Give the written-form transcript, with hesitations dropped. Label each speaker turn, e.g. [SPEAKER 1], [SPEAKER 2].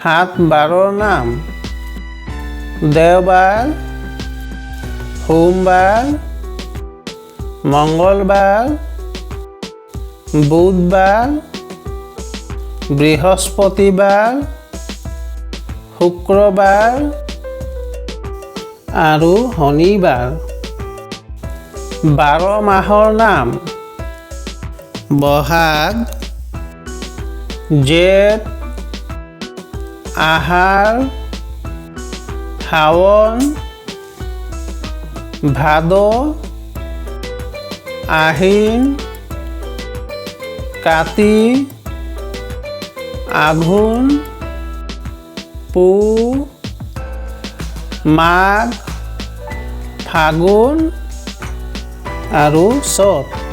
[SPEAKER 1] সাত বাৰৰ নাম: দেওবাৰ, সোমবাৰ, মঙ্গলবাৰ, বুধবাৰ, বৃহস্পতিবাৰ, শুক্ৰবাৰ আৰু শনিবাৰ। 12 মাহৰ নাম: বহাগ, জেঠ, আহাৰ, শাওণ, ভাদ, আহিন, কাতি, আঘোণ, পুহ, মাঘ, ফাগুন আৰু চ'ত।